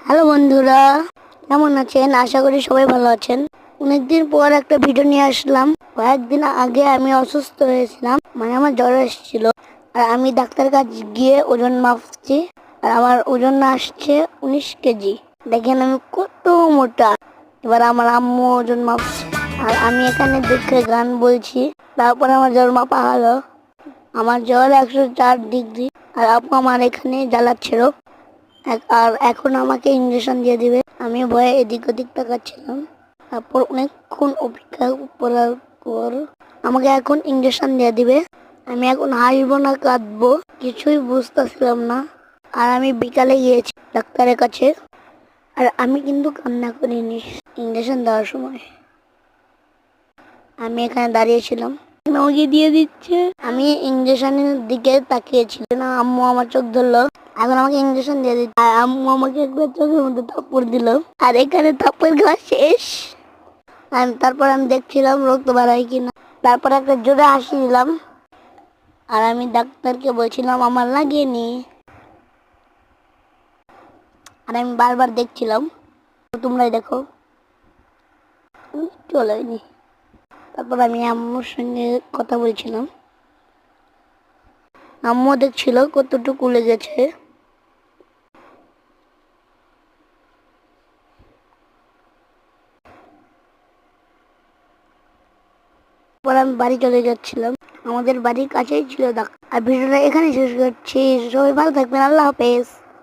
Hello বন্ধুরা, কেমন আছেন? আশা করি সবাই ভালো আছেন। অনেকদিন পর একটা ভিডিও নিয়ে আসলাম। কয়েকদিন আগে আমি অসুস্থ হয়েছিলাম, মানে আমার জ্বর এসেছিল। আর আমি ডাক্তার কাছে গিয়ে ওজন মাপছি, আর আমার ওজন আসছে 19 কেজি। দেখেন আমি কত মোটা। এবার আমার আম্মু ওজন মাপছে, আর আমি এখানে দেখে গান বলছি। তারপর আমার জ্বর মাপা হলো। আমার জ্বর 104 ডিগ্রি। আর আপু আমার এখানে জ্বালাচ্ছিল। আর এখন আমাকে ইঞ্জেকশন দিয়ে দিবে। আমি ভয়ে এদিক ওদিক তাকাচ্ছিলাম। তারপর অনেকক্ষণ অপেক্ষা করার পর আমাকে এখন ইঞ্জেকশন দিয়ে দিবে। আমি এখন হাসবো না কাঁদবো কিছুই বুঝতেছিলাম না। আর আমি বিকালে গিয়েছি ডাক্তারের কাছে, আর আমি কিন্তু কান্না করিনি। ইঞ্জেকশন দেওয়ার সময় আমি এখানে দাঁড়িয়েছিলাম, আমাকে দিয়ে দিচ্ছে। আমি ইঞ্জেকশনের দিকে তাকিয়েছিলাম না, আম্মু আমার চোখ ধরলো। এখন আমাকে ইঞ্জেকশন দিয়ে দিচ্ছে, আর আম্মু আমাকে একবার চোখের মধ্যে থাপ্পড় দিল। আর এখানে থাপ্পড় খাওয়া শেষ। তারপর আমি দেখছিলাম রক্ত বাড়াই কিনা। তারপর একটা জোরে হাসি দিলাম, আর আমি ডাক্তারকে বলছিলাম আমার লাগেনি। আর আমি বারবার দেখছিলাম, তোমরাই দেখো, চলেনি। তারপর আমি আম্মুর সঙ্গে কথা বলছিলাম, আম্মু দেখছিল কতটুকু লেগেছে। পর আমি বাড়ি চলে যাচ্ছিলাম। আমাদের বাড়ির কাছেই ছিল ডাক্তার। আর ভিডিওটা এখানে শেষ করছি। সবাই ভালো থাকবেন। আল্লাহ হাফেজ।